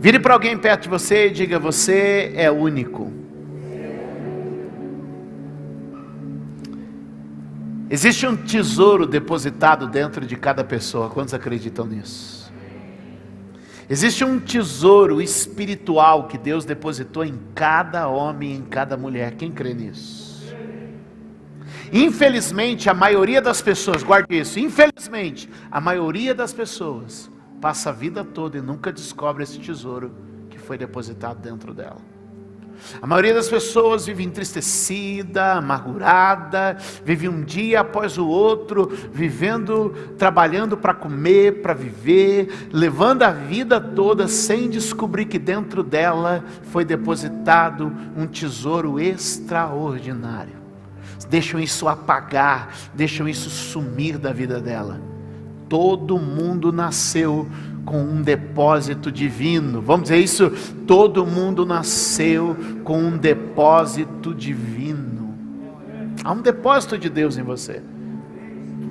Vire para alguém perto de você e diga: você é único. Existe um tesouro depositado dentro de cada pessoa. Quantos acreditam nisso? Existe um tesouro espiritual que Deus depositou em cada homem e em cada mulher. Quem crê nisso? Infelizmente, a maioria das pessoas, guarde isso, infelizmente, a maioria das pessoas passa a vida toda e nunca descobre esse tesouro que foi depositado dentro dela. A maioria das pessoas vive entristecida, amargurada, vive um dia após o outro, trabalhando para comer, para viver, levando a vida toda sem descobrir que dentro dela foi depositado um tesouro extraordinário. Deixam isso apagar, deixam isso sumir da vida dela. Todo mundo nasceu com um depósito divino. Vamos dizer isso? Todo mundo nasceu com um depósito divino. Há um depósito de Deus em você.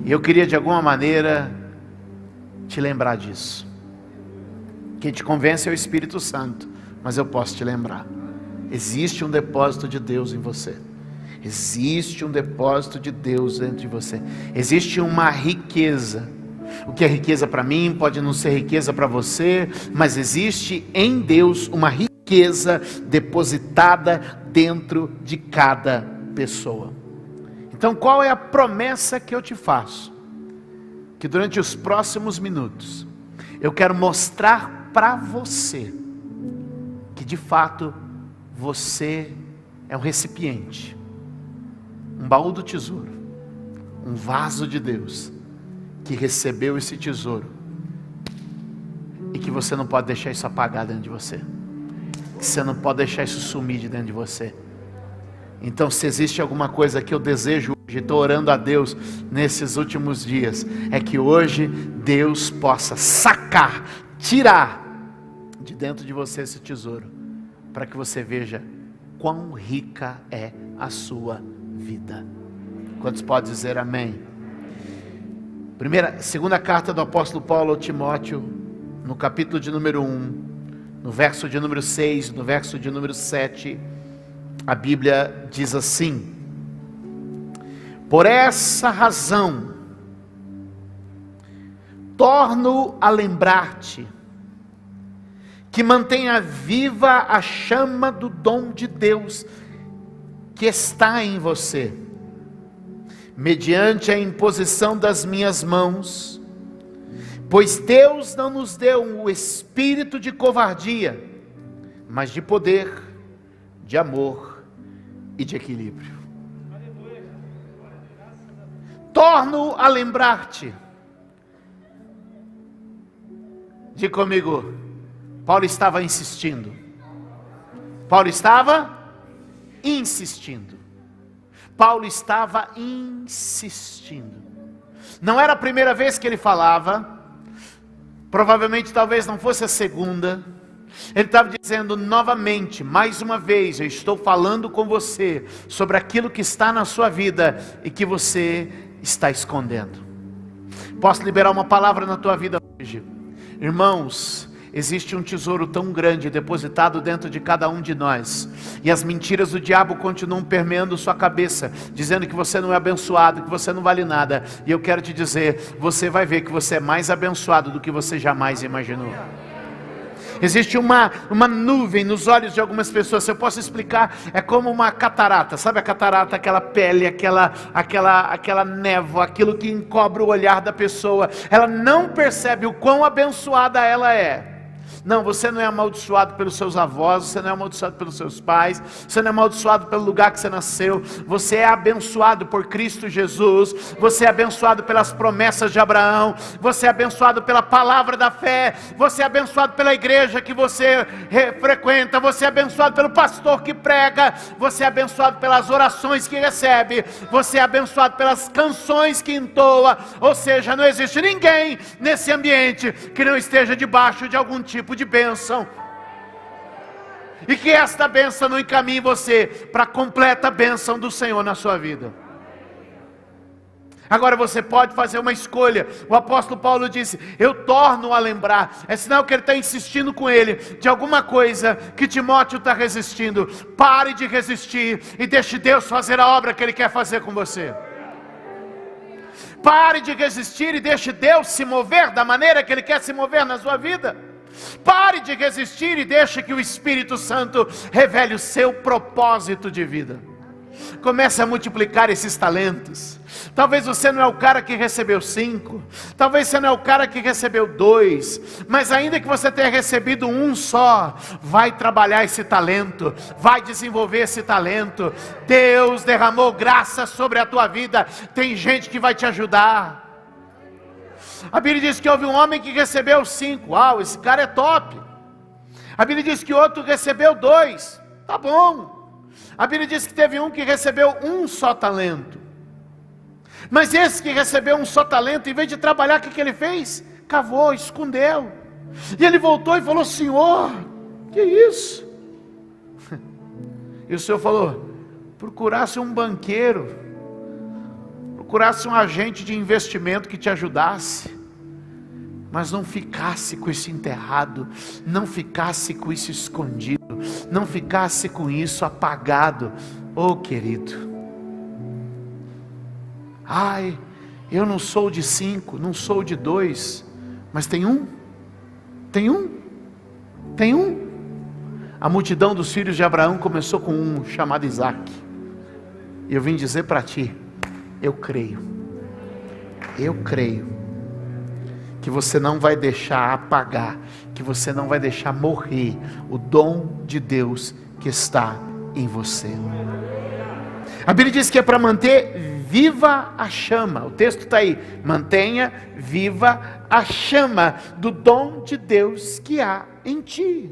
E eu queria de alguma maneira te lembrar disso. Quem te convence é o Espírito Santo, mas eu posso te lembrar. Existe um depósito de Deus em você. Existe um depósito de Deus dentro de você. Existe uma riqueza. O que é riqueza para mim pode não ser riqueza para você, mas existe em Deus uma riqueza depositada dentro de cada pessoa. Então, qual é a promessa que eu te faço? Que durante os próximos minutos eu quero mostrar para você que de fato você é um recipiente, um baú do tesouro, um vaso de Deus que recebeu esse tesouro e que você não pode deixar isso apagar dentro de você, que você não pode deixar isso sumir de dentro de você. Então, se existe alguma coisa que eu desejo hoje, estou orando a Deus nesses últimos dias, é que hoje Deus possa sacar, tirar de dentro de você esse tesouro, para que você veja quão rica é a vida. Quantos podem dizer amém? Segunda carta do apóstolo Paulo ao Timóteo, no capítulo de número 1, no verso de número 6, no verso de número 7, a Bíblia diz assim: por essa razão, torno a lembrar-te, que mantenha viva a chama do dom de Deus que está em você, mediante a imposição das minhas mãos, pois Deus não nos deu um espírito de covardia, mas de poder, de amor e de equilíbrio. Torno a lembrar-te. Diga comigo, Paulo estava insistindo. Paulo estava insistindo. Paulo estava insistindo. Não era a primeira vez que ele falava, provavelmente talvez não fosse a segunda. Ele estava dizendo novamente, mais uma vez, eu estou falando com você sobre aquilo que está na sua vida e que você está escondendo. Posso liberar uma palavra na tua vida hoje? Irmãos, existe um tesouro tão grande depositado dentro de cada um de nós, e as mentiras do diabo continuam permeando sua cabeça, dizendo que você não é abençoado, que você não vale nada. E eu quero te dizer, você vai ver que você é mais abençoado do que você jamais imaginou. Existe uma nuvem nos olhos de algumas pessoas. Se eu posso explicar, é como uma catarata. Sabe a catarata? Aquela pele, aquela névoa, aquilo que encobre o olhar da pessoa. Ela não percebe o quão abençoada ela é. Não, você não é amaldiçoado pelos seus avós, você não é amaldiçoado pelos seus pais, você não é amaldiçoado pelo lugar que você nasceu. Você é abençoado por Cristo Jesus, você é abençoado pelas promessas de Abraão, você é abençoado pela palavra da fé, você é abençoado pela igreja que você frequenta, você é abençoado pelo pastor que prega, você é abençoado pelas orações que recebe, você é abençoado pelas canções que entoa. Ou seja, não existe ninguém nesse ambiente que não esteja debaixo de algum tipo de bênção, e que esta bênção não encaminhe você para a completa bênção do Senhor na sua vida. Agora você pode fazer uma escolha. O apóstolo Paulo disse: eu torno a lembrar. É sinal que ele está insistindo com ele de alguma coisa que Timóteo está resistindo. Pare de resistir e deixe Deus fazer a obra que Ele quer fazer com você. Pare de resistir e deixe Deus se mover da maneira que Ele quer se mover na sua vida. Pare de resistir e deixe que o Espírito Santo revele o seu propósito de vida. Comece a multiplicar esses talentos. Talvez você não é o cara que recebeu 5, talvez você não é o cara que recebeu 2, mas ainda que você tenha recebido um só, vai trabalhar esse talento, vai desenvolver esse talento. Deus derramou graça sobre a tua vida, tem gente que vai te ajudar. A Bíblia diz que houve um homem que recebeu 5, uau, esse cara é top. A Bíblia diz que outro recebeu 2, tá bom. A Bíblia diz que teve um que recebeu um só talento. Mas esse que recebeu um só talento, em vez de trabalhar, o que ele fez? Cavou, escondeu. E ele voltou e falou: Senhor, que isso? E o Senhor falou: procurasse um banqueiro, procurasse um agente de investimento que te ajudasse, mas não ficasse com isso enterrado, não ficasse com isso escondido, não ficasse com isso apagado. Oh, querido, ai, eu não sou de 5, não sou de 2, mas tem um. A multidão dos filhos de Abraão começou com um, chamado Isaac. E eu vim dizer para ti, eu creio que você não vai deixar apagar, que você não vai deixar morrer o dom de Deus que está em você. A Bíblia diz que é para manter viva a chama. O texto está aí: mantenha viva a chama do dom de Deus que há em ti.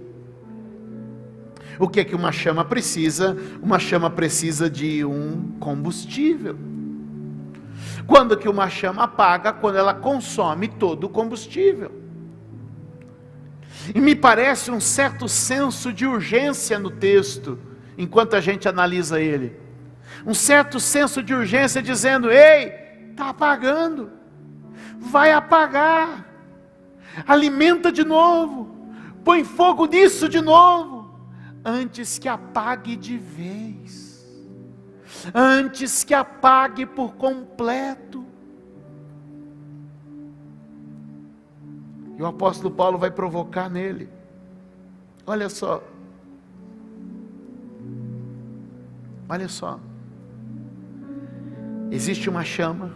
O que é que uma chama precisa? Uma chama precisa de um combustível. Quando que uma chama apaga? Quando ela consome todo o combustível. E me parece um certo senso de urgência no texto, enquanto a gente analisa ele. Um certo senso de urgência dizendo: ei, está apagando, vai apagar, alimenta de novo, põe fogo nisso de novo, antes que apague de vez, antes que apague por completo. E o apóstolo Paulo vai provocar nele. Olha só, olha só. Existe uma chama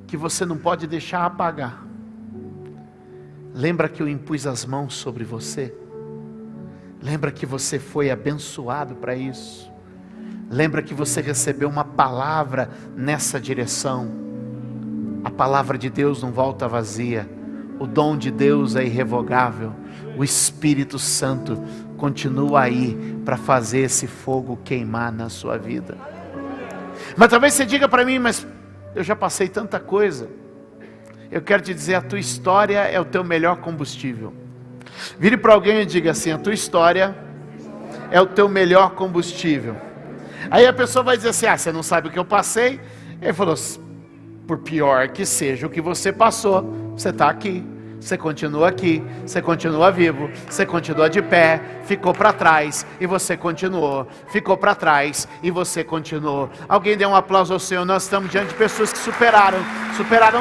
que você não pode deixar apagar. Lembra que eu impus as mãos sobre você? Lembra que você foi abençoado para isso? Lembra que você recebeu uma palavra nessa direção? A palavra de Deus não volta vazia. O dom de Deus é irrevogável. O Espírito Santo continua aí para fazer esse fogo queimar na sua vida. Mas talvez você diga para mim: mas eu já passei tanta coisa. Eu quero te dizer, a tua história é o teu melhor combustível. Vire para alguém e diga assim: a tua história é o teu melhor combustível. Aí a pessoa vai dizer assim: ah, você não sabe o que eu passei. Ele falou: por pior que seja o que você passou, você está aqui. Você continua aqui, você continua vivo, você continua de pé, ficou para trás e você continuou, ficou para trás e você continuou. Alguém dê um aplauso ao Senhor. Nós estamos diante de pessoas que superaram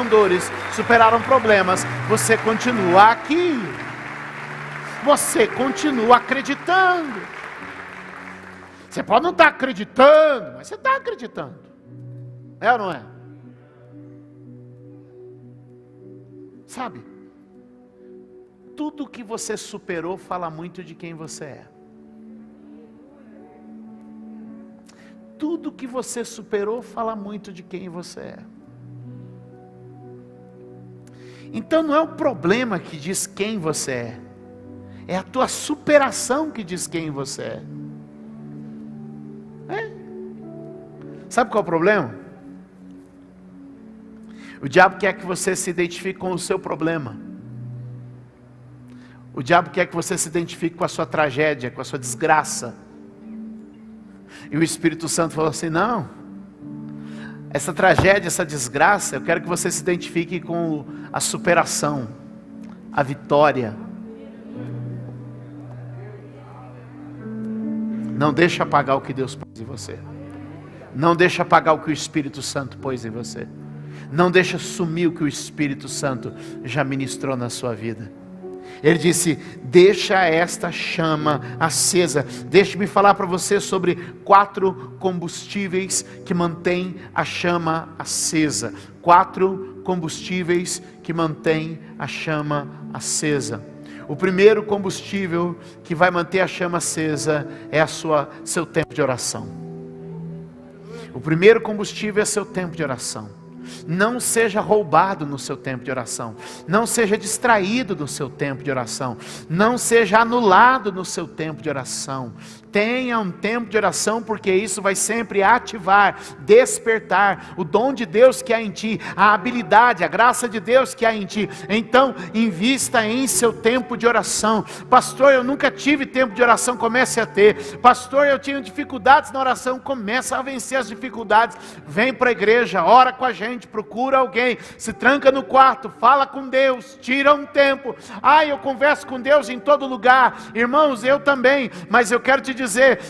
dores, superaram problemas. Você continua aqui, você continua acreditando. Você pode não estar acreditando, mas você está acreditando, é ou não é? Sabe? Tudo que você superou fala muito de quem você é. Tudo que você superou fala muito de quem você é. Então não é o problema que diz quem você é, é a tua superação que diz quem você é. Sabe qual é o problema? O diabo quer que você se identifique com o seu problema. O diabo quer que você se identifique com a sua tragédia, com a sua desgraça. E o Espírito Santo falou assim: não, essa tragédia, essa desgraça, eu quero que você se identifique com a superação, a vitória. Não deixa apagar o que Deus pôs em você. Não deixa apagar o que o Espírito Santo pôs em você. Não deixa sumir o que o Espírito Santo já ministrou na sua vida. Ele disse: deixa esta chama acesa. Deixe-me falar para você sobre 4 combustíveis que mantêm a chama acesa. 4 combustíveis que mantêm a chama acesa. O primeiro combustível que vai manter a chama acesa é seu tempo de oração. O primeiro combustível é seu tempo de oração. Não seja roubado no seu tempo de oração. Não seja distraído no seu tempo de oração. Não seja anulado no seu tempo de oração. Tenha um tempo de oração, porque isso vai sempre ativar, despertar o dom de Deus que há em ti, a habilidade, a graça de Deus que há em ti. Então, invista em seu tempo de oração. Pastor, eu nunca tive tempo de oração. Comece a ter. Pastor, eu tinha dificuldades na oração. Começa a vencer as dificuldades. Vem para a igreja, ora com a gente, procura alguém, se tranca no quarto, fala com Deus, tira um tempo. Eu converso com Deus em todo lugar. Irmãos, eu também, mas eu quero te dizer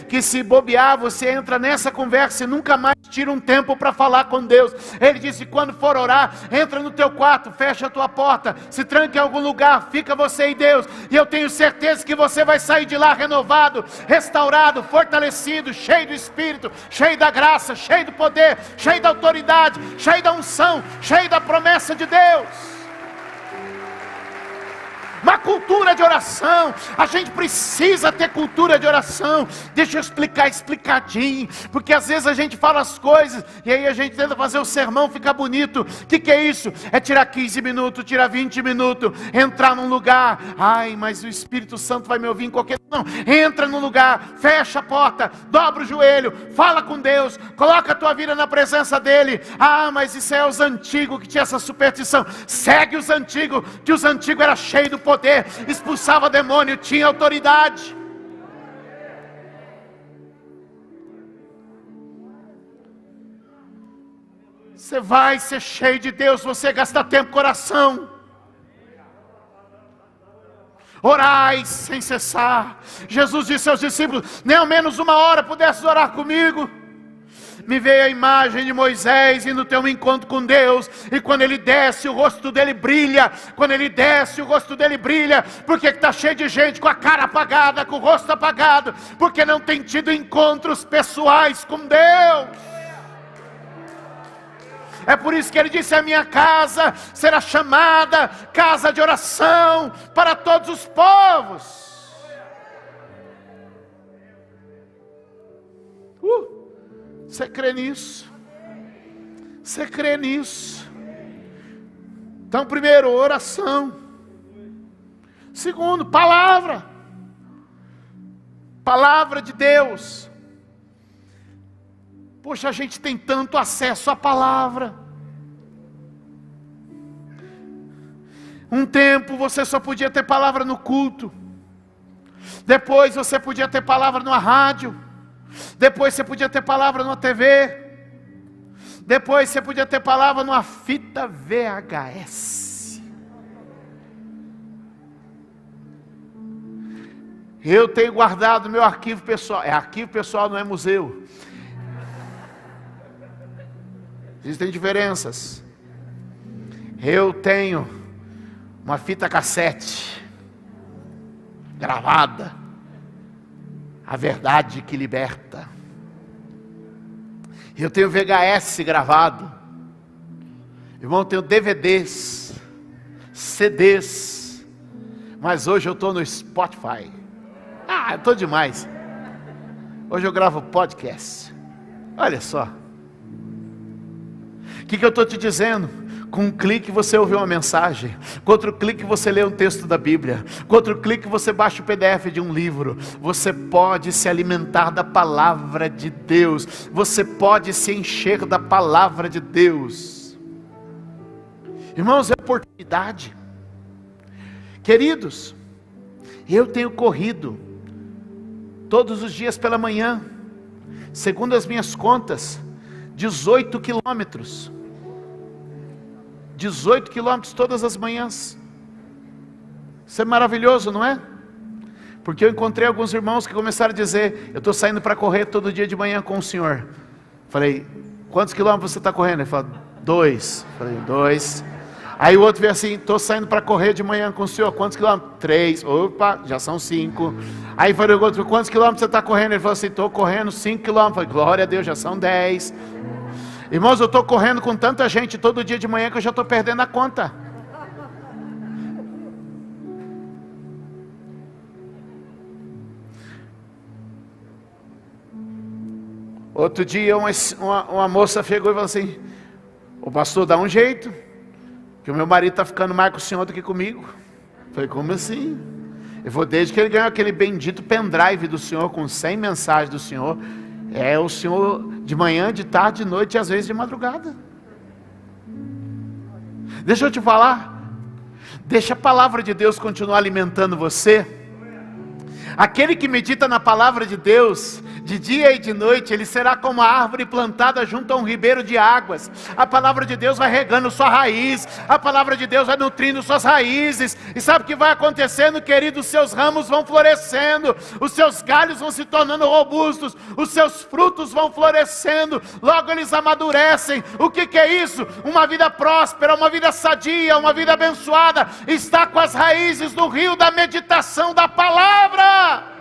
que se bobear, você entra nessa conversa e nunca mais tira um tempo para falar com Deus. Ele disse: quando for orar, entra no teu quarto, fecha a tua porta, se tranca em algum lugar, fica você e Deus, e eu tenho certeza que você vai sair de lá renovado, restaurado, fortalecido, cheio do Espírito, cheio da graça, cheio do poder, cheio da autoridade, cheio da unção, cheio da promessa de Deus. Uma cultura de oração. A gente precisa ter cultura de oração. Deixa eu explicar explicadinho, porque às vezes a gente fala as coisas e aí a gente tenta fazer o sermão ficar bonito. O que é isso? É tirar 15 minutos, tirar 20 minutos, entrar num lugar. Mas o Espírito Santo vai me ouvir em qualquer... Não, entra num lugar, fecha a porta, dobra o joelho, fala com Deus, coloca a tua vida na presença dEle. Mas isso é os antigos que tinha essa superstição. Segue os antigos, que os antigos eram cheios do poder, expulsava demônio, tinha autoridade. Você vai ser cheio de Deus, você gasta tempo com oração. Orai sem cessar. Jesus disse aos discípulos: nem ao menos 1 hora pudesses orar comigo. Me veio a imagem de Moisés indo ter um encontro com Deus, e quando ele desce, o rosto dele brilha. Quando ele desce, o rosto dele brilha. Porque está cheio de gente com a cara apagada, com o rosto apagado, porque não tem tido encontros pessoais com Deus. É por isso que ele disse: a minha casa será chamada casa de oração para todos os povos. Você crê nisso? Você crê nisso? Então, primeiro, oração. Segundo, palavra. Palavra de Deus. Poxa, a gente tem tanto acesso à palavra. Um tempo você só podia ter palavra no culto. Depois você podia ter palavra numa rádio. Depois você podia ter palavra numa TV. Depois você podia ter palavra numa fita VHS. Eu tenho guardado meu arquivo pessoal. Arquivo pessoal, não é museu. Existem diferenças. Eu tenho uma fita cassete gravada, a verdade que liberta. Eu tenho VHS gravado. Irmão, eu tenho DVDs, CDs. Mas hoje eu estou no Spotify. Eu estou demais. Hoje eu gravo podcast. Olha só. O que eu estou te dizendo? Com um clique você ouve uma mensagem, com outro clique você lê um texto da Bíblia, com outro clique você baixa o PDF de um livro. Você pode se alimentar da palavra de Deus, você pode se encher da palavra de Deus. Irmãos, é oportunidade. Queridos, eu tenho corrido todos os dias pela manhã, segundo as minhas contas, 18 quilômetros. 18 quilômetros todas as manhãs. Isso é maravilhoso, não é? Porque eu encontrei alguns irmãos que começaram a dizer: eu estou saindo para correr todo dia de manhã com o senhor. Falei: quantos quilômetros você está correndo? Ele falou: 2. Falei: 2. Aí o outro veio assim: estou saindo para correr de manhã com o senhor. Quantos quilômetros? 3. Opa, já são 5. Aí falei o outro: quantos quilômetros você está correndo? Ele falou assim: estou correndo 5 quilômetros. Falei: glória a Deus, já são 10. Irmãos, eu estou correndo com tanta gente todo dia de manhã que eu já estou perdendo a conta. Outro dia uma moça chegou e falou assim: o pastor, dá um jeito, que o meu marido está ficando mais com o senhor do que comigo. Eu falei: como assim? Eu vou, desde que ele ganhou aquele bendito pendrive do senhor com 100 mensagens do senhor, é o senhor de manhã, de tarde, de noite e às vezes de madrugada. Deixa eu te falar, deixa a palavra de Deus continuar alimentando você. Aquele que medita na palavra de Deus, de dia e de noite, ele será como a árvore plantada junto a um ribeiro de águas. A palavra de Deus vai regando sua raiz, a palavra de Deus vai nutrindo suas raízes. E sabe o que vai acontecendo, querido? Os seus ramos vão florescendo, os seus galhos vão se tornando robustos, os seus frutos vão florescendo, logo eles amadurecem. O que é isso? Uma vida próspera, uma vida sadia, uma vida abençoada, está com as raízes no rio da meditação da palavra.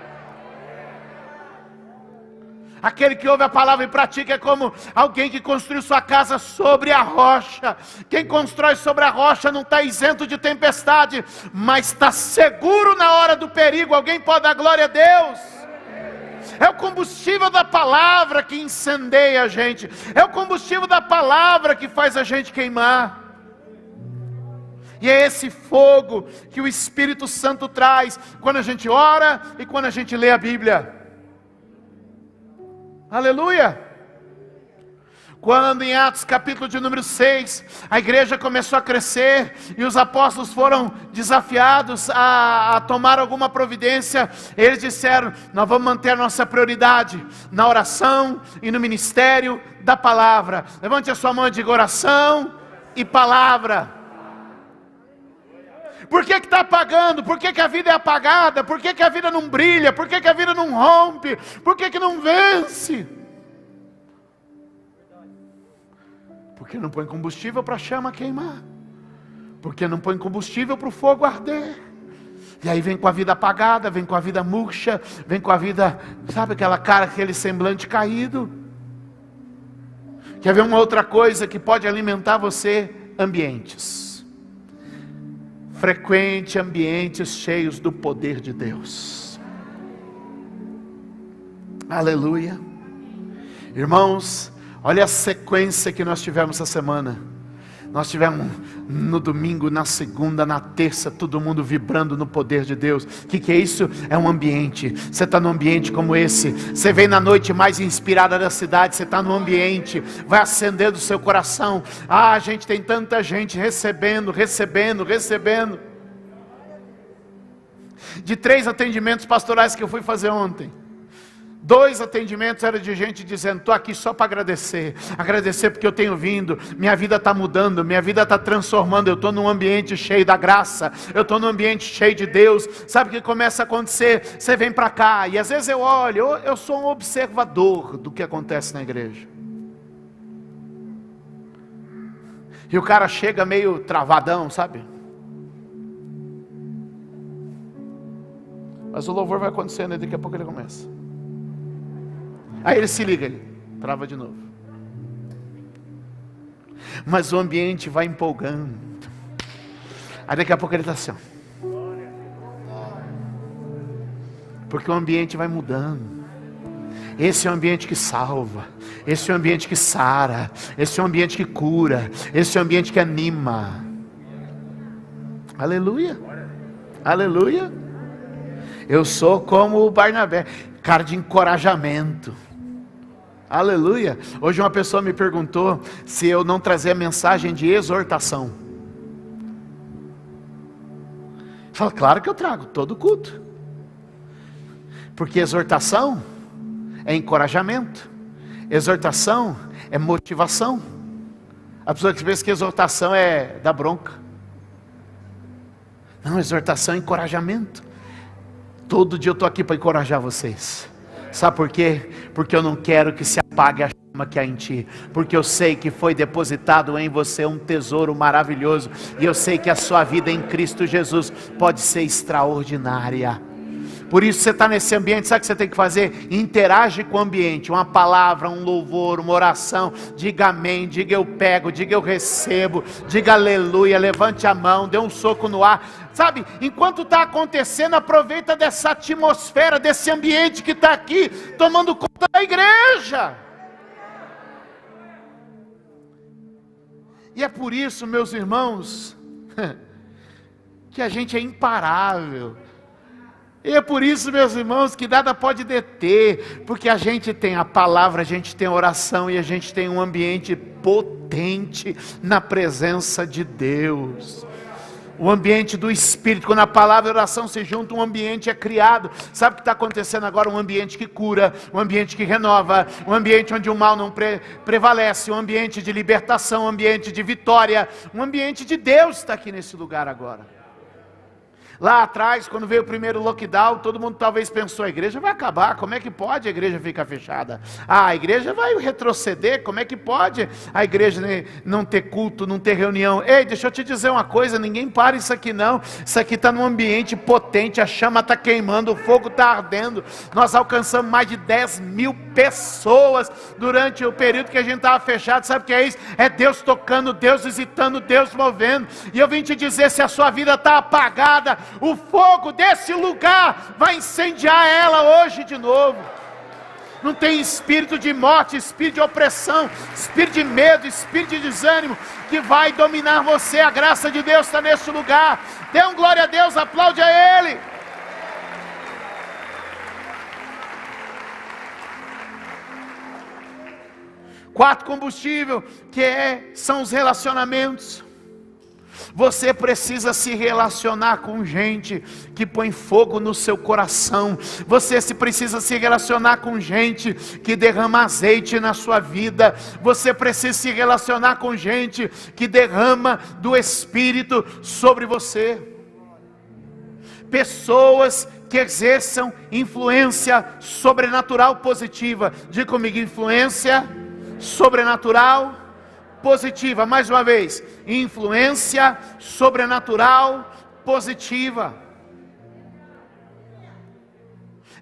Aquele que ouve a palavra e pratica é como alguém que construiu sua casa sobre a rocha. Quem constrói sobre a rocha não está isento de tempestade, mas está seguro na hora do perigo. Alguém pode dar glória a Deus? É o combustível da palavra que incendeia a gente, é o combustível da palavra que faz a gente queimar. E é esse fogo que o Espírito Santo traz quando a gente ora e quando a gente lê a Bíblia. Aleluia! Quando em Atos capítulo de número 6, a igreja começou a crescer e os apóstolos foram desafiados a tomar alguma providência, eles disseram: nós vamos manter a nossa prioridade na oração e no ministério da palavra. Levante a sua mão e diga: oração e palavra. Por que está apagando? Por que a vida é apagada? Por que a vida não brilha? Por que a vida não rompe? Por que não vence? Porque não põe combustível para a chama queimar. Porque não põe combustível para o fogo arder. E aí vem com a vida apagada, vem com a vida murcha, vem com a vida, sabe, aquela cara, aquele semblante caído. Quer ver uma outra coisa que pode alimentar você? Ambientes. Frequente ambientes cheios do poder de Deus. Aleluia. Irmãos, olha a sequência que nós tivemos essa semana. Nós tivemos no domingo, na segunda, na terça, todo mundo vibrando no poder de Deus. O que é isso? É um ambiente. Você está num ambiente como esse. Você vem na noite mais inspirada da cidade. Você está num ambiente, vai acendendo o seu coração. Ah, gente, tem tanta gente recebendo. De 3 atendimentos pastorais que eu fui fazer ontem, 2 atendimentos eram de gente dizendo: estou aqui só para agradecer porque eu tenho vindo, minha vida está mudando, minha vida está transformando, eu estou num ambiente cheio da graça, eu estou num ambiente cheio de Deus. Sabe o que começa a acontecer? Você vem para cá, e às vezes eu olho, eu sou um observador do que acontece na igreja, e o cara chega meio travadão, sabe? Mas o louvor vai acontecendo e daqui a pouco ele começa. Aí ele se liga, ele trava de novo. Mas o ambiente vai empolgando. Aí daqui a pouco ele está assim, ó. Porque o ambiente vai mudando. Esse é um ambiente que salva. Esse é um ambiente que sara. Esse é um ambiente que cura. Esse é um ambiente que anima. Aleluia. Aleluia. Eu sou como o Barnabé, cara de encorajamento. Aleluia. Hoje uma pessoa me perguntou se eu não trazer a mensagem de exortação. Eu falo: claro que eu trago, todo culto. Porque exortação é encorajamento. Exortação é motivação. A pessoa que pensa que exortação é dar bronca. Não, exortação é encorajamento. Todo dia eu estou aqui para encorajar vocês. Sabe por quê? Porque eu não quero que se apague a chama que há em ti. Porque eu sei que foi depositado em você um tesouro maravilhoso. E eu sei que a sua vida em Cristo Jesus pode ser extraordinária. Por isso você está nesse ambiente, sabe o que você tem que fazer? Interage com o ambiente, uma palavra, um louvor, uma oração, diga amém, diga eu pego, diga eu recebo, diga aleluia, levante a mão, dê um soco no ar, sabe? Enquanto está acontecendo, aproveita dessa atmosfera, desse ambiente que está aqui, tomando conta da igreja. E é por isso, meus irmãos, que a gente é imparável. E é por isso, meus irmãos, que nada pode deter, porque a gente tem a palavra, a gente tem a oração e a gente tem um ambiente potente na presença de Deus. O ambiente do Espírito, quando a palavra e a oração se juntam, um ambiente é criado. Sabe o que está acontecendo agora? Um ambiente que cura, um ambiente que renova, um ambiente onde o mal não prevalece, um ambiente de libertação, um ambiente de vitória, um ambiente de Deus está aqui nesse lugar agora. Lá atrás, quando veio o primeiro lockdown, todo mundo talvez pensou, a igreja vai acabar, como é que pode a igreja ficar fechada? A igreja vai retroceder, como é que pode a igreja não ter culto, não ter reunião? Ei, deixa eu te dizer uma coisa, ninguém para isso aqui não, isso aqui está num ambiente potente, a chama está queimando, o fogo está ardendo, nós alcançamos mais de 10 mil pessoas durante o período que a gente estava fechado, sabe o que é isso? É Deus tocando, Deus visitando, Deus movendo, e eu vim te dizer, se a sua vida está apagada, o fogo desse lugar vai incendiar ela hoje de novo. Não tem espírito de morte, espírito de opressão, espírito de medo, espírito de desânimo que vai dominar você. A graça de Deus está nesse lugar. Dê um glória a Deus, aplaude a Ele. Quarto combustível, são os relacionamentos. Você precisa se relacionar com gente que põe fogo no seu coração. Você precisa se relacionar com gente que derrama azeite na sua vida. Você precisa se relacionar com gente que derrama do Espírito sobre você. Pessoas que exerçam influência sobrenatural positiva. Diga comigo, influência sobrenatural positiva. Mais uma vez, influência sobrenatural positiva.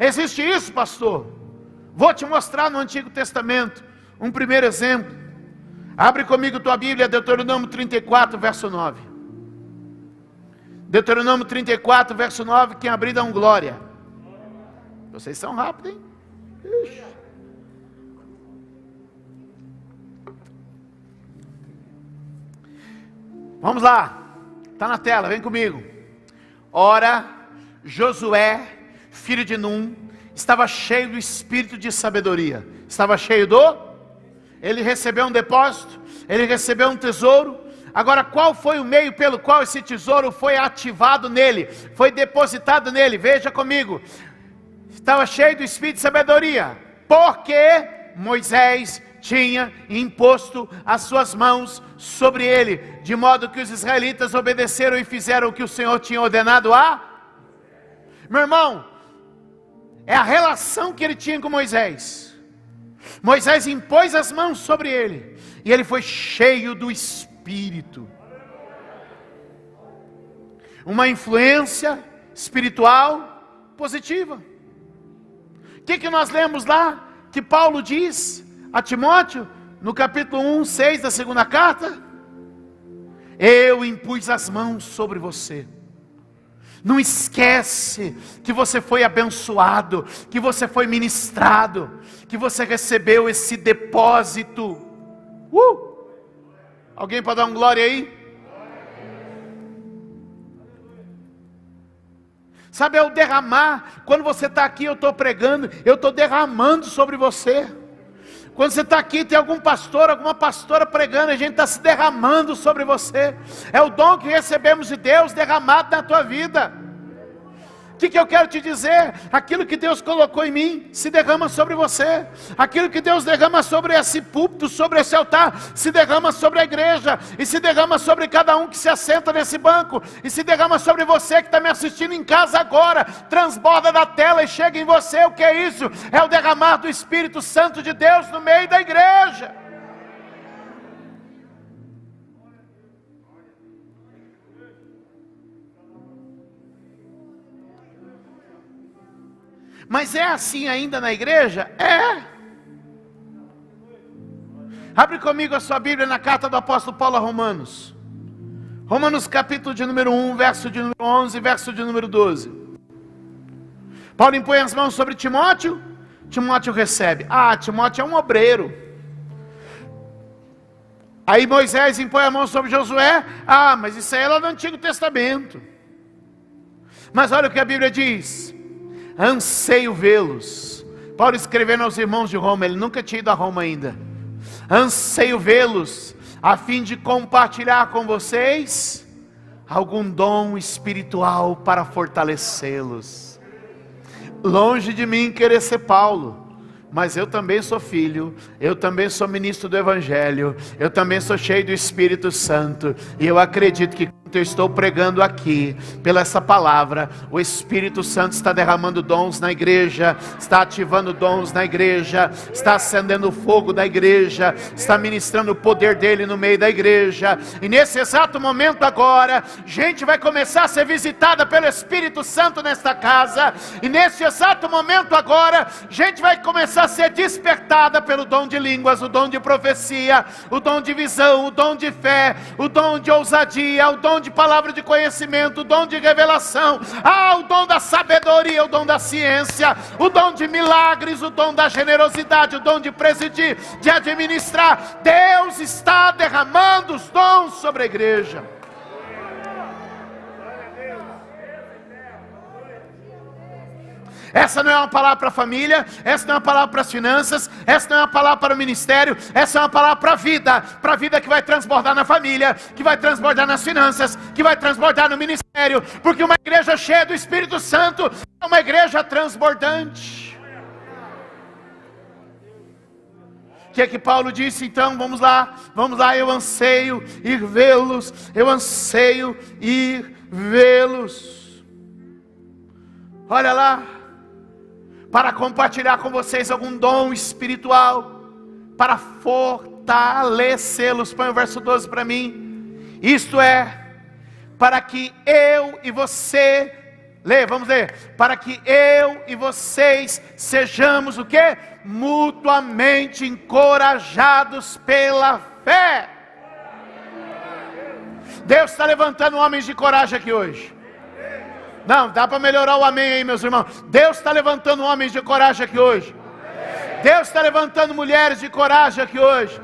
Existe isso, pastor? Vou te mostrar no Antigo Testamento um primeiro exemplo. Abre comigo tua Bíblia, Deuteronômio 34, verso 9. Deuteronômio 34, verso 9, quem abrir dá um glória. Vocês são rápidos, hein? Ixi. Vamos lá, está na tela, vem comigo. Ora, Josué, filho de Num, estava cheio do espírito de sabedoria. Estava cheio ele recebeu um depósito, ele recebeu um tesouro. Agora, qual foi o meio pelo qual esse tesouro foi ativado nele, foi depositado nele? Veja comigo, estava cheio do espírito de sabedoria, porque Moisés tinha imposto as suas mãos sobre ele, de modo que os israelitas obedeceram e fizeram o que o Senhor tinha ordenado a... Meu irmão, é a relação que ele tinha com Moisés. Moisés impôs as mãos sobre ele, e ele foi cheio do Espírito. Uma influência espiritual positiva. O que nós lemos lá, que Paulo diz a Timóteo, no capítulo 1, 6 da segunda carta? Eu impus as mãos sobre você. Não esquece que você foi abençoado, que você foi ministrado, que você recebeu esse depósito. Alguém pode dar um glória aí? Sabe, é o derramar. Quando você está aqui, eu estou pregando, eu estou derramando sobre você. Quando você está aqui, tem algum pastor, alguma pastora pregando, a gente está se derramando sobre você. É o dom que recebemos de Deus derramado na tua vida. O que eu quero te dizer? Aquilo que Deus colocou em mim, se derrama sobre você. Aquilo que Deus derrama sobre esse púlpito, sobre esse altar, se derrama sobre a igreja, e se derrama sobre cada um que se assenta nesse banco, e se derrama sobre você que está me assistindo em casa agora. Transborda da tela e chega em você. O que é isso? É o derramar do Espírito Santo de Deus no meio da igreja. Mas é assim ainda na igreja? É. Abre comigo a sua Bíblia na carta do apóstolo Paulo a Romanos. Romanos capítulo de número 1, verso de número 11, verso de número 12. Paulo impõe as mãos sobre Timóteo. Timóteo recebe. Timóteo é um obreiro. Aí Moisés impõe a mão sobre Josué. Mas isso aí é lá no Antigo Testamento. Mas olha o que a Bíblia diz: anseio vê-los. Paulo escrevendo aos irmãos de Roma, ele nunca tinha ido a Roma ainda. Anseio vê-los, a fim de compartilhar com vocês algum dom espiritual para fortalecê-los. Longe de mim querer ser Paulo, mas eu também sou filho, eu também sou ministro do Evangelho, eu também sou cheio do Espírito Santo, e eu acredito que eu estou pregando aqui, pela essa palavra, o Espírito Santo está derramando dons na igreja, está ativando dons na igreja, está acendendo o fogo da igreja, está ministrando o poder dele no meio da igreja, e nesse exato momento agora, gente vai começar a ser visitada pelo Espírito Santo nesta casa, e nesse exato momento agora, gente vai começar a ser despertada pelo dom de línguas, o dom de profecia, o dom de visão, o dom de fé, o dom de ousadia, o dom de palavra de conhecimento, o dom de revelação, o dom da sabedoria, o dom da ciência, o dom de milagres, o dom da generosidade, o dom de presidir, de administrar. Deus está derramando os dons sobre a igreja. Essa não é uma palavra para a família, essa não é uma palavra para as finanças, essa não é uma palavra para o ministério, essa é uma palavra para a vida que vai transbordar na família, que vai transbordar nas finanças, que vai transbordar no ministério, porque uma igreja cheia do Espírito Santo é uma igreja transbordante. O que é que Paulo disse então? Vamos lá, eu anseio ir vê-los, eu anseio ir vê-los. Olha lá, para compartilhar com vocês algum dom espiritual, para fortalecê-los. Põe o verso 12 para mim. Isto é, para que eu e você, vamos ler, para que eu e vocês sejamos o quê? Mutuamente encorajados pela fé. Deus está levantando homens de coragem aqui hoje. Não, dá para melhorar o amém aí, meus irmãos. Deus está levantando homens de coragem aqui hoje. Deus está levantando mulheres de coragem aqui hoje.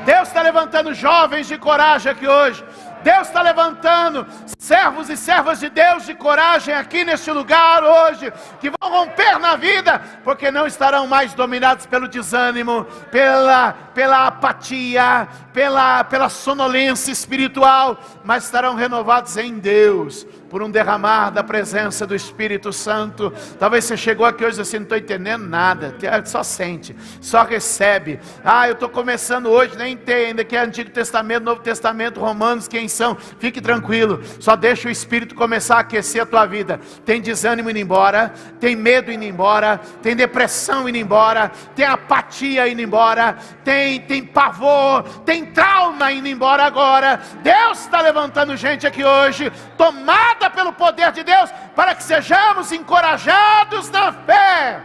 Deus está levantando jovens de coragem aqui hoje. Deus está levantando servos e servas de Deus de coragem aqui neste lugar hoje, que vão romper na vida, porque não estarão mais dominados pelo desânimo, pela apatia, pela sonolência espiritual, mas estarão renovados em Deus, por um derramar da presença do Espírito Santo. Talvez você chegou aqui hoje assim, não estou entendendo nada, só sente, só recebe. Eu estou começando hoje, nem entendo que é Antigo Testamento, Novo Testamento, Romanos, quem são? Fique tranquilo, só deixa o Espírito começar a aquecer a tua vida. Tem desânimo indo embora, tem medo indo embora, tem depressão indo embora, tem apatia indo embora, tem pavor, tem trauma indo embora agora. Deus está levantando gente aqui hoje, tomada pelo poder de Deus, para que sejamos encorajados na fé.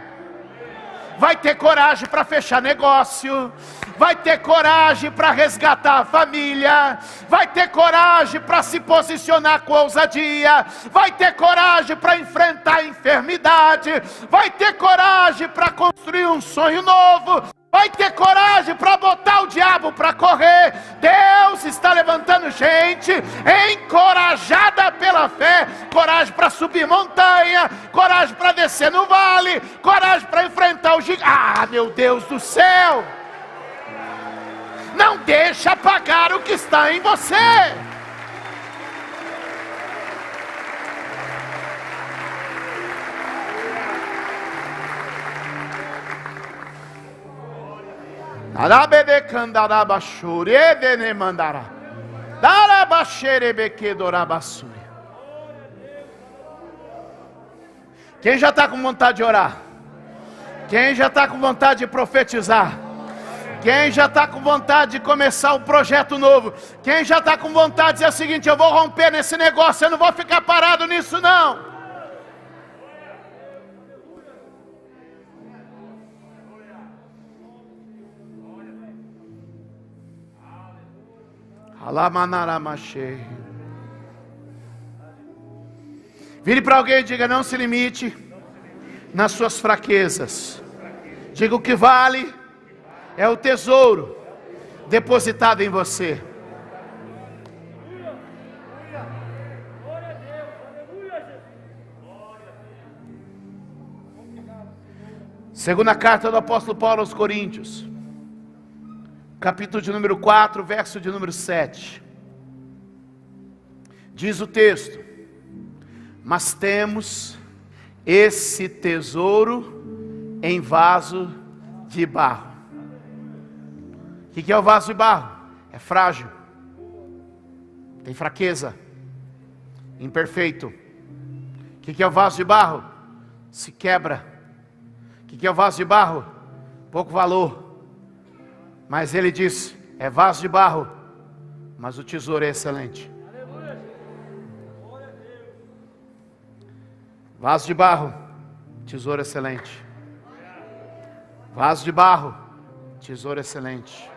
Vai ter coragem para fechar negócio, vai ter coragem para resgatar a família, vai ter coragem para se posicionar com ousadia, vai ter coragem para enfrentar a enfermidade, vai ter coragem para construir um sonho novo, vai ter coragem para botar o diabo para correr. Deus está levantando gente encorajada pela fé, coragem para subir montanha, coragem para descer no vale, coragem para enfrentar o gigante. Meu Deus do céu, não deixa apagar o que está em você. Quem já está com vontade de orar? Quem já está com vontade de profetizar? Quem já está com vontade de começar um projeto novo? Quem já está com vontade de dizer o seguinte: eu vou romper nesse negócio, eu não vou ficar parado nisso não. Vire para alguém e diga: não se limite nas suas fraquezas. Diga: o que vale é o tesouro depositado em você. Segunda carta do apóstolo Paulo aos Coríntios, capítulo de número 4, verso de número 7. Diz o texto: mas temos esse tesouro em vaso de barro. O que é o vaso de barro? É frágil, tem fraqueza, imperfeito. O que é o vaso de barro? Se quebra. O que é o vaso de barro? Pouco valor. Mas ele diz: é vaso de barro, mas o tesouro é excelente. Vaso de barro, tesouro excelente. Vaso de barro, tesouro excelente.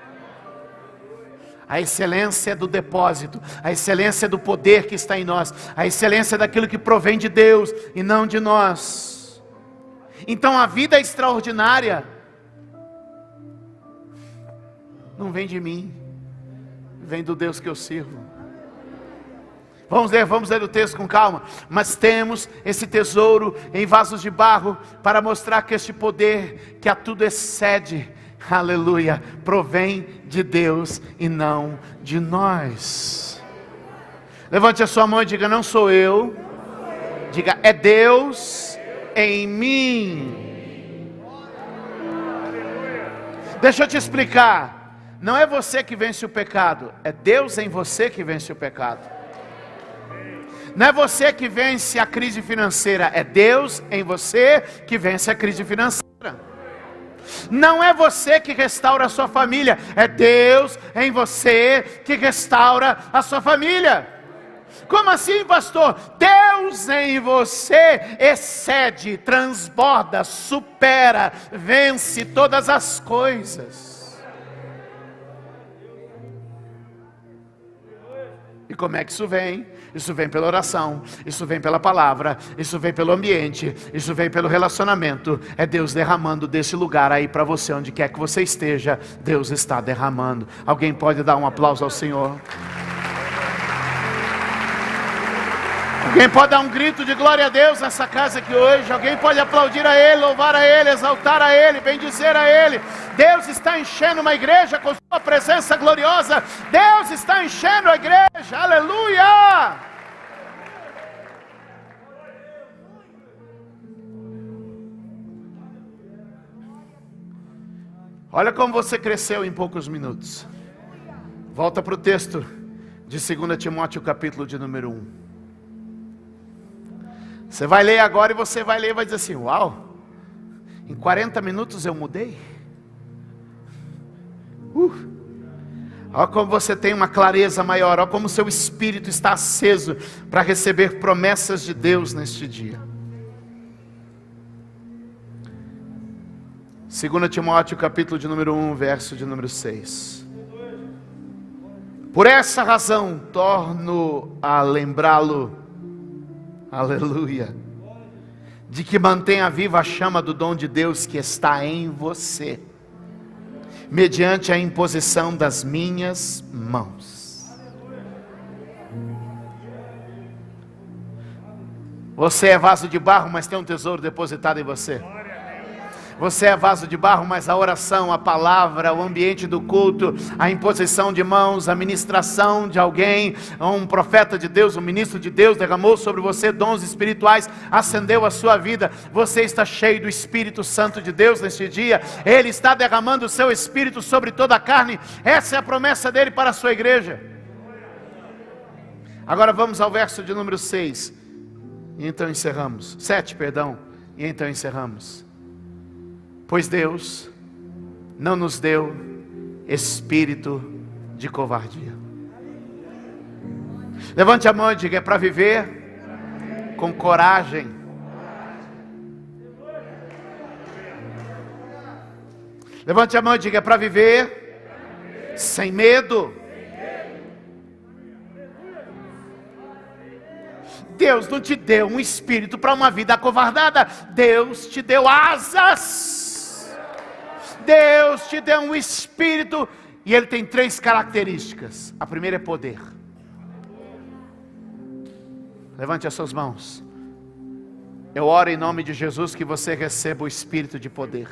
A excelência do depósito, a excelência do poder que está em nós, a excelência daquilo que provém de Deus e não de nós. Então a vida extraordinária não vem de mim, vem do Deus que eu sirvo. Vamos ler o texto com calma. Mas temos esse tesouro em vasos de barro, para mostrar que este poder, que a tudo excede, aleluia, provém de Deus e não de nós. Levante a sua mão e diga: não sou eu. Diga: é Deus em mim. Deixa eu te explicar. Não é você que vence o pecado, é Deus em você que vence o pecado. Não é você que vence a crise financeira, é Deus em você que vence a crise financeira. Não é você que restaura a sua família, é Deus em você que restaura a sua família. Como assim, pastor? Deus em você excede, transborda, supera, vence todas as coisas. E como é que isso vem? Isso vem pela oração, isso vem pela palavra, isso vem pelo ambiente, isso vem pelo relacionamento. É Deus derramando desse lugar aí para você, onde quer que você esteja, Deus está derramando. Alguém pode dar um aplauso ao Senhor? Alguém pode dar um grito de glória a Deus nessa casa aqui hoje? Alguém pode aplaudir a Ele, louvar a Ele, exaltar a Ele, bendizer a Ele? Deus está enchendo uma igreja com sua presença gloriosa. Deus está enchendo a igreja, aleluia! Olha como você cresceu em poucos minutos. Volta para o texto de 2 Timóteo, capítulo de número 1. Você vai ler agora e você vai ler e vai dizer assim: uau, em 40 minutos eu mudei. Olha como você tem uma clareza maior, olha como seu espírito está aceso para receber promessas de Deus neste dia. 2 Timóteo capítulo de número 1, verso de número 6. Por essa razão torno a lembrá-lo, aleluia, de que mantenha viva a chama do dom de Deus que está em você, mediante a imposição das minhas mãos. Você é vaso de barro, mas tem um tesouro depositado em você. Você é vaso de barro, mas a oração, a palavra, o ambiente do culto, a imposição de mãos, a ministração de alguém, um profeta de Deus, um ministro de Deus derramou sobre você dons espirituais, acendeu a sua vida. Você está cheio do Espírito Santo de Deus neste dia. Ele está derramando o seu Espírito sobre toda a carne. Essa é a promessa dele para a sua igreja. Agora vamos ao verso de número 6. E então encerramos. 7, perdão. E então encerramos. Pois Deus não nos deu espírito de covardia. Levante a mão e diga: é para viver com coragem. Levante a mão e diga: é para viver sem medo. Deus não te deu um espírito para uma vida acovardada. Deus te deu asas. Deus te deu um espírito, e ele tem 3 características. A primeira é poder. Levante as suas mãos. Eu oro em nome de Jesus que você receba o espírito de poder.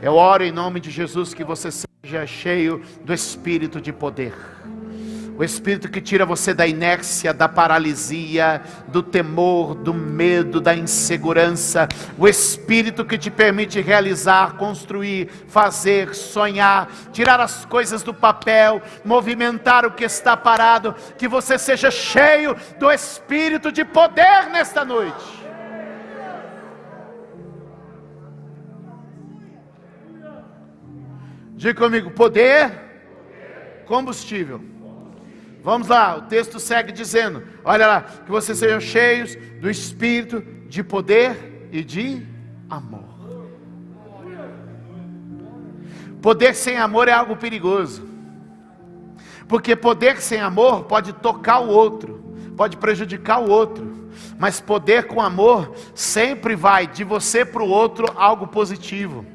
Eu oro em nome de Jesus que você seja cheio do espírito de poder. O espírito que tira você da inércia, da paralisia, do temor, do medo, da insegurança. O espírito que te permite realizar, construir, fazer, sonhar, tirar as coisas do papel, movimentar o que está parado. Que você seja cheio do espírito de poder nesta noite. Diga comigo: poder, combustível. Vamos lá, o texto segue dizendo, olha lá, que vocês sejam cheios do espírito de poder e de amor. Poder sem amor é algo perigoso, porque poder sem amor pode tocar o outro, pode prejudicar o outro, mas poder com amor sempre vai de você para o outro algo positivo.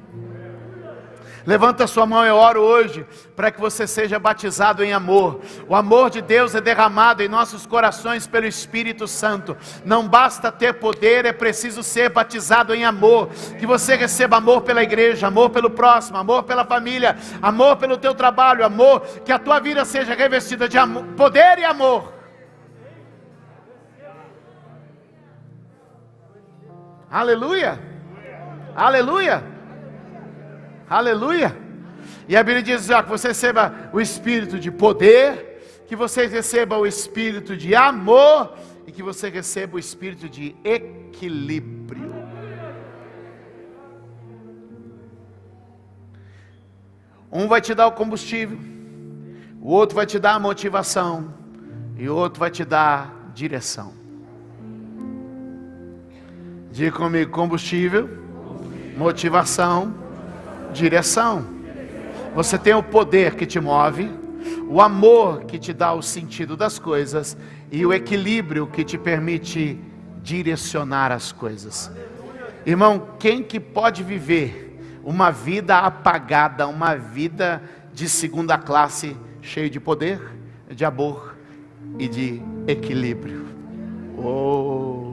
Levanta a sua mão, eu oro hoje para que você seja batizado em amor. O amor de Deus é derramado em nossos corações pelo Espírito Santo. Não basta ter poder, é preciso ser batizado em amor. Que você receba amor pela igreja, amor pelo próximo, amor pela família, amor pelo teu trabalho, amor. Que a tua vida seja revestida de amor, poder e amor. Aleluia, aleluia. Aleluia. E a Bíblia diz que você receba o espírito de poder, que você receba o espírito de amor e que você receba o espírito de equilíbrio. Um vai te dar o combustível, o outro vai te dar a motivação e o outro vai te dar direção. Diga comigo: combustível, motivação, direção. Você tem o poder que te move, o amor que te dá o sentido das coisas e o equilíbrio que te permite direcionar as coisas. Irmão, quem que pode viver uma vida apagada, uma vida de segunda classe, cheio de poder, de amor e de equilíbrio? Oh!